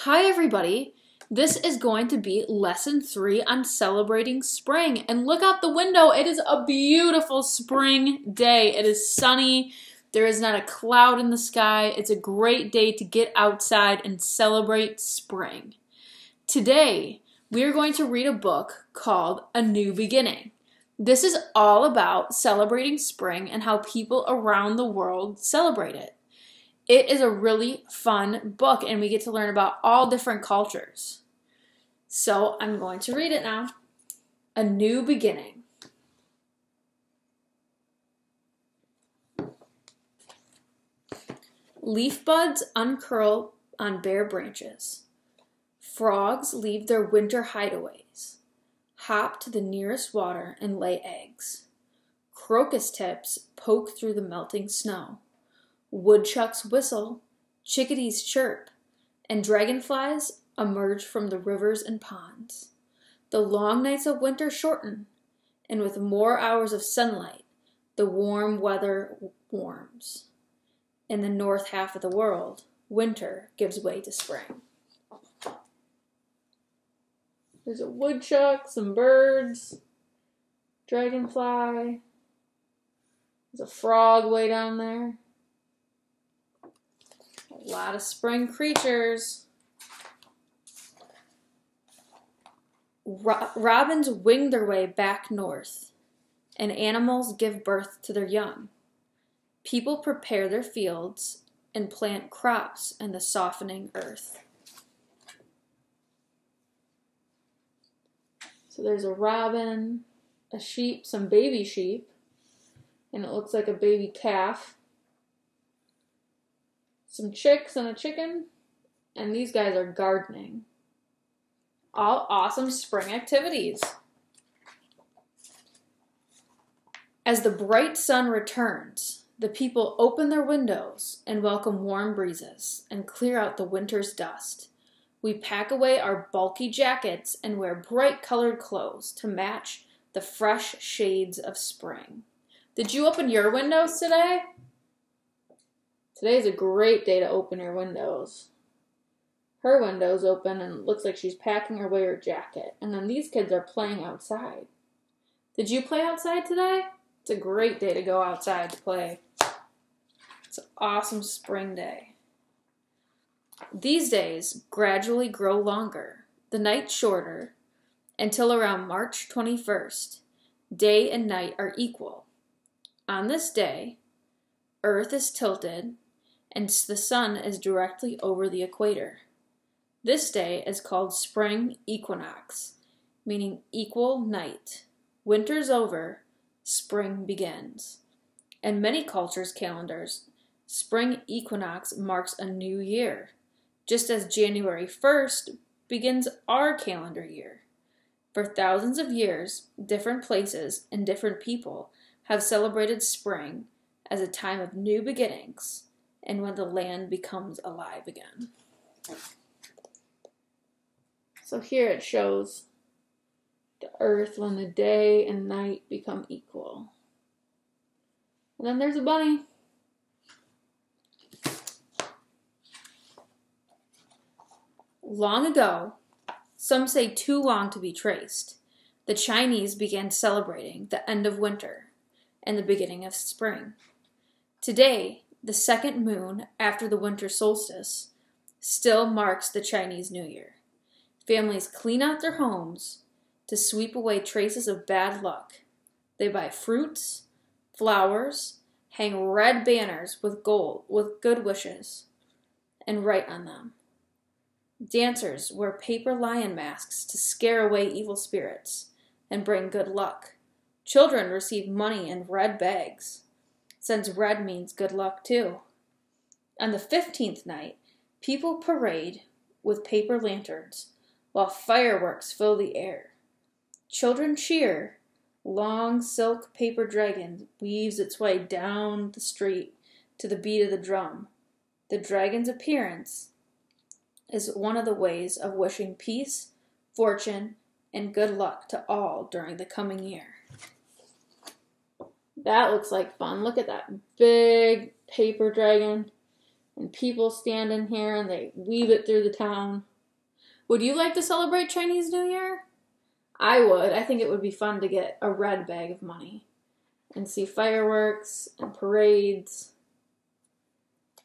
Hi everybody, this is going to be lesson 3 on celebrating spring, and look out the window, it is a beautiful spring day. It is sunny, there is not a cloud in the sky. It's a great day to get outside and celebrate spring. Today, we are going to read a book called A New Beginning. This is all about celebrating spring and how people around the world celebrate it. It is a really fun book, and we get to learn about all different cultures. So I'm going to read it now. A New Beginning. Leaf buds uncurl on bare branches. Frogs leave their winter hideaways, hop to the nearest water and lay eggs. Crocus tips poke through the melting snow. Woodchucks whistle, chickadees chirp, and dragonflies emerge from the rivers and ponds. The long nights of winter shorten, and with more hours of sunlight, the warm weather warms. In the north half of the world, winter gives way to spring. There's a woodchuck, some birds, dragonfly. There's a frog way down there. A lot of spring creatures. Robins wing their way back north, and animals give birth to their young. People prepare their fields and plant crops in the softening earth. So there's a robin, a sheep, some baby sheep, and it looks like a baby calf. Some chicks and a chicken, and these guys are gardening. All awesome spring activities. As the bright sun returns, the people open their windows and welcome warm breezes and clear out the winter's dust. We pack away our bulky jackets and wear bright colored clothes to match the fresh shades of spring. Did you open your windows today? Today's a great day to open your windows. Her window's open and it looks like she's packing away her jacket. And then these kids are playing outside. Did you play outside today? It's a great day to go outside to play. It's an awesome spring day. These days gradually grow longer, the night shorter, until around March 21st. Day and night are equal. On this day, Earth is tilted, and the sun is directly over the equator. This day is called spring equinox, meaning equal night. Winter's over, spring begins. In many cultures' calendars, spring equinox marks a new year, just as January 1st begins our calendar year. For thousands of years, different places and different people have celebrated spring as a time of new beginnings, and when the land becomes alive again. So here it shows the earth when the day and night become equal. And then there's a bunny. Long ago, some say too long to be traced, the Chinese began celebrating the end of winter and the beginning of spring. Today, the second moon after the winter solstice still marks the Chinese New Year. Families clean out their homes to sweep away traces of bad luck. They buy fruits, flowers, hang red banners with good wishes, and write on them. Dancers wear paper lion masks to scare away evil spirits and bring good luck. Children receive money in red bags, since red means good luck too. On the 15th night, people parade with paper lanterns while fireworks fill the air. Children cheer. Long silk paper dragon weaves its way down the street to the beat of the drum. The dragon's appearance is one of the ways of wishing peace, fortune, and good luck to all during the coming year. That looks like fun. Look at that big paper dragon. And people stand in here and they weave it through the town. Would you like to celebrate Chinese New Year? I would. I think it would be fun to get a red bag of money and see fireworks and parades.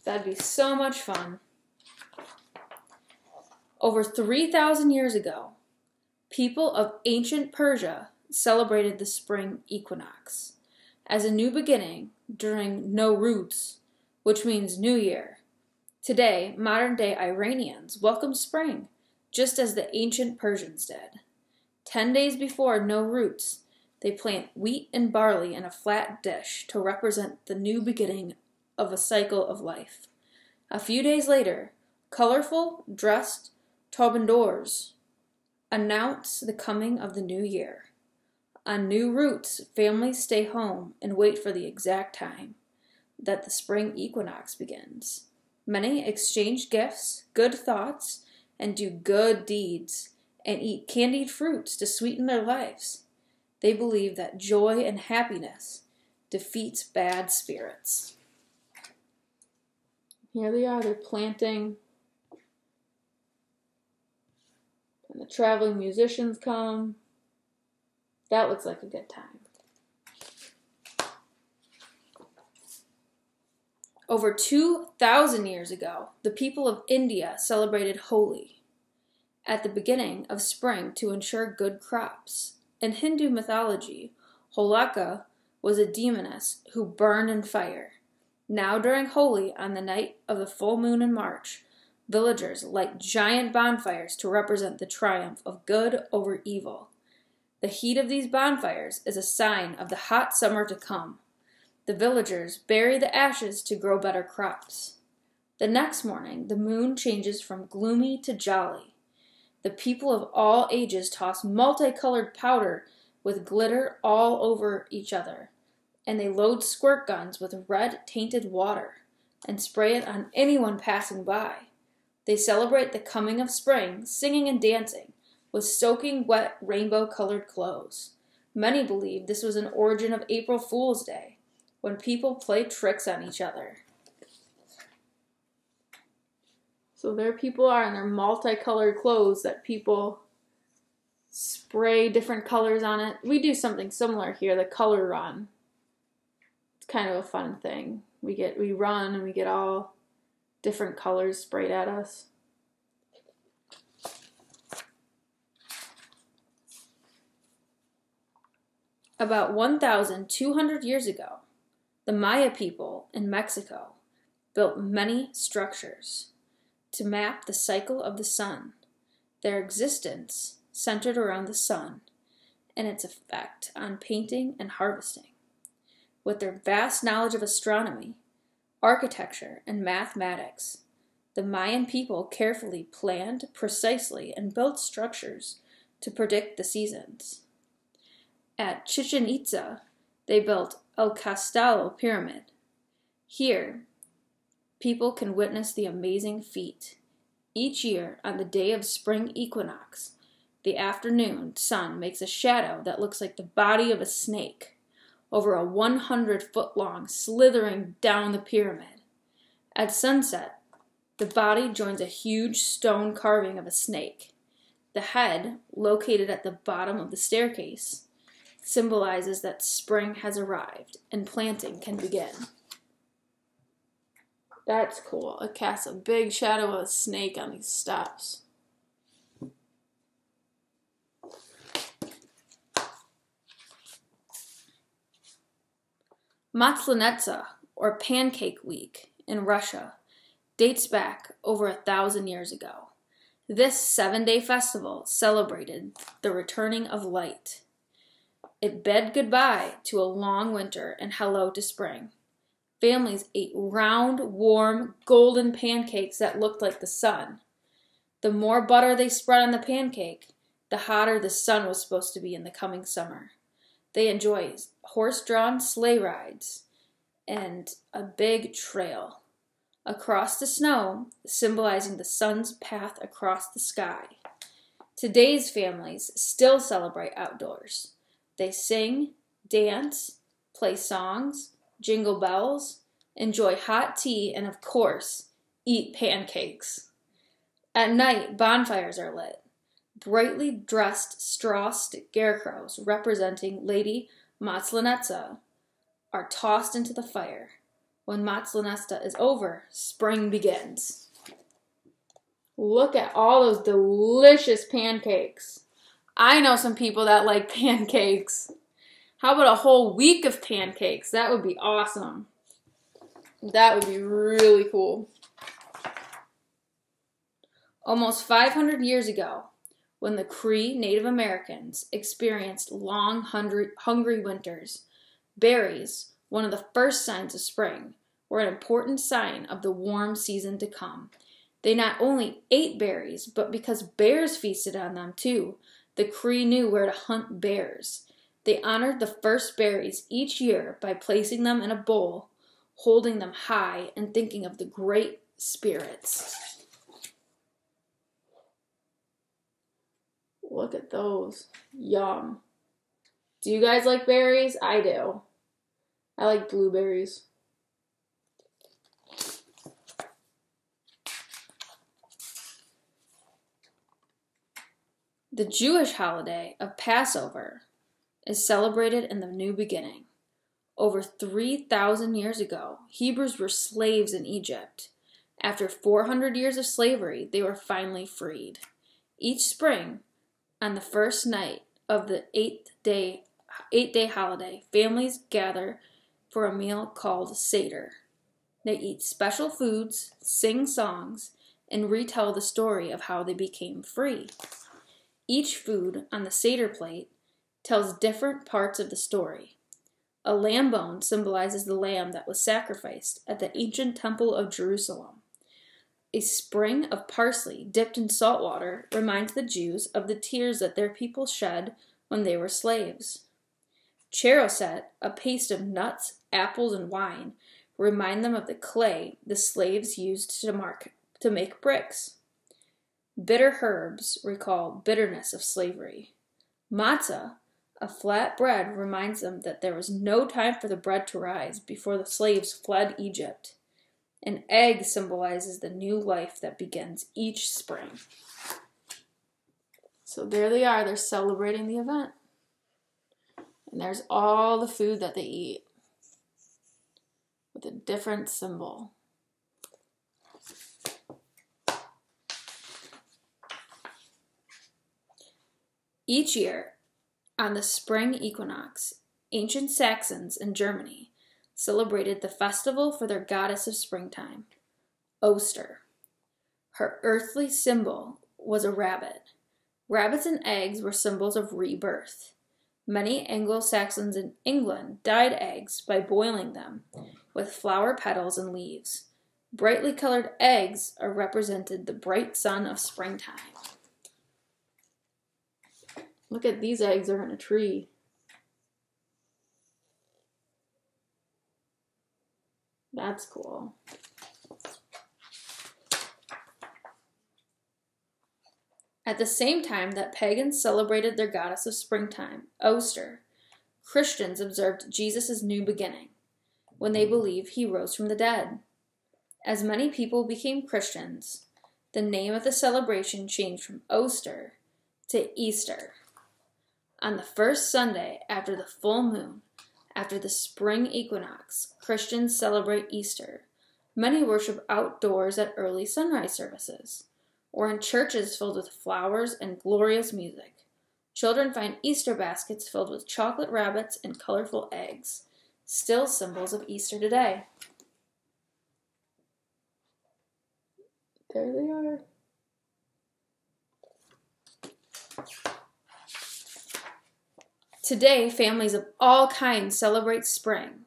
That'd be so much fun. Over 3,000 years ago, people of ancient Persia celebrated the spring equinox as a new beginning during Nowruz, which means New Year. Today, modern-day Iranians welcome spring, just as the ancient Persians did. 10 days before Nowruz, they plant wheat and barley in a flat dish to represent the new beginning of a cycle of life. A few days later, colorful, dressed troubadours announce the coming of the new year. On Nowruz, families stay home and wait for the exact time that the spring equinox begins. Many exchange gifts, good thoughts, and do good deeds, and eat candied fruits to sweeten their lives. They believe that joy and happiness defeats bad spirits. Here they are, they're planting. And the traveling musicians come. That looks like a good time. Over 2,000 years ago, the people of India celebrated Holi at the beginning of spring to ensure good crops. In Hindu mythology, Holaka was a demoness who burned in fire. Now during Holi, on the night of the full moon in March, villagers light giant bonfires to represent the triumph of good over evil. The heat of these bonfires is a sign of the hot summer to come. The villagers bury the ashes to grow better crops. The next morning, the moon changes from gloomy to jolly. The people of all ages toss multicolored powder with glitter all over each other, and they load squirt guns with red tainted water and spray it on anyone passing by. They celebrate the coming of spring, singing and dancing, with soaking wet rainbow-colored clothes. Many believe this was an origin of April Fool's Day, when people play tricks on each other. So there people are in their multicolored clothes that people spray different colors on it. We do something similar here, the color run. It's kind of a fun thing. We run and we get all different colors sprayed at us. About 1,200 years ago, the Maya people in Mexico built many structures to map the cycle of the sun. Their existence centered around the sun and its effect on painting and harvesting. With their vast knowledge of astronomy, architecture, and mathematics, the Mayan people carefully planned precisely and built structures to predict the seasons. At Chichen Itza, they built El Castello Pyramid. Here, people can witness the amazing feat. Each year, on the day of spring equinox, the afternoon sun makes a shadow that looks like the body of a snake over a 100-foot-long slithering down the pyramid. At sunset, the body joins a huge stone carving of a snake. The head, located at the bottom of the staircase, symbolizes that spring has arrived and planting can begin. That's cool. It casts a big shadow of a snake on these steps. Maslenitsa, or Pancake Week, in Russia, dates back over 1,000 years ago. This 7-day festival celebrated the returning of light. It bid goodbye to a long winter and hello to spring. Families ate round, warm, golden pancakes that looked like the sun. The more butter they spread on the pancake, the hotter the sun was supposed to be in the coming summer. They enjoyed horse-drawn sleigh rides and a big trail across the snow, symbolizing the sun's path across the sky. Today's families still celebrate outdoors. They sing, dance, play songs, jingle bells, enjoy hot tea, and of course, eat pancakes. At night, bonfires are lit. Brightly dressed straw scarecrows representing Lady Maslenitsa are tossed into the fire. When Maslenitsa is over, spring begins. Look at all those delicious pancakes. I know some people that like pancakes. How about a whole week of pancakes? That would be awesome. That would be really cool. Almost 500 years ago, when the Cree Native Americans experienced long, hungry winters, berries, one of the first signs of spring, were an important sign of the warm season to come. They not only ate berries, but because bears feasted on them too, the Cree knew where to hunt bears. They honored the first berries each year by placing them in a bowl, holding them high, and thinking of the great spirits. Look at those. Yum. Do you guys like berries? I do. I like blueberries. The Jewish holiday of Passover is celebrated in the New Beginning. Over 3,000 years ago, Hebrews were slaves in Egypt. After 400 years of slavery, they were finally freed. Each spring, on the first night of the eight-day holiday, families gather for a meal called Seder. They eat special foods, sing songs, and retell the story of how they became free. Each food on the Seder plate tells different parts of the story. A lamb bone symbolizes the lamb that was sacrificed at the ancient temple of Jerusalem. A sprig of parsley dipped in salt water reminds the Jews of the tears that their people shed when they were slaves. Charoset, a paste of nuts, apples, and wine, remind them of the clay the slaves used to make bricks. Bitter herbs recall bitterness of slavery. Matzah, a flat bread, reminds them that there was no time for the bread to rise before the slaves fled Egypt. An egg symbolizes the new life that begins each spring. So there they are. They're celebrating the event. And there's all the food that they eat with a different symbol. Each year, on the spring equinox, ancient Saxons in Germany celebrated the festival for their goddess of springtime, Oster. Her earthly symbol was a rabbit. Rabbits and eggs were symbols of rebirth. Many Anglo-Saxons in England dyed eggs by boiling them with flower petals and leaves. Brightly colored eggs are represented the bright sun of springtime. Look at these eggs are in a tree. That's cool. At the same time that pagans celebrated their goddess of springtime, Oster, Christians observed Jesus' new beginning, when they believe he rose from the dead. As many people became Christians, the name of the celebration changed from Oster to Easter. On the first Sunday after the full moon, after the spring equinox, Christians celebrate Easter. Many worship outdoors at early sunrise services, or in churches filled with flowers and glorious music. Children find Easter baskets filled with chocolate rabbits and colorful eggs, still symbols of Easter today. There they are. Today, families of all kinds celebrate spring.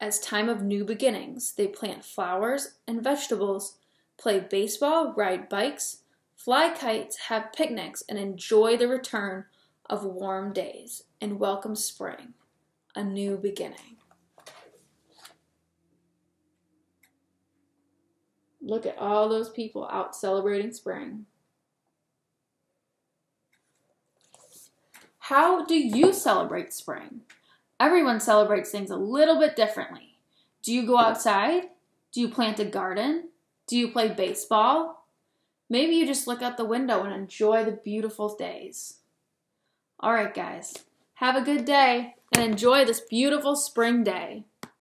As time of new beginnings, they plant flowers and vegetables, play baseball, ride bikes, fly kites, have picnics, and enjoy the return of warm days and welcome spring, a new beginning. Look at all those people out celebrating spring. How do you celebrate spring? Everyone celebrates things a little bit differently. Do you go outside? Do you plant a garden? Do you play baseball? Maybe you just look out the window and enjoy the beautiful days. All right, guys. Have a good day and enjoy this beautiful spring day.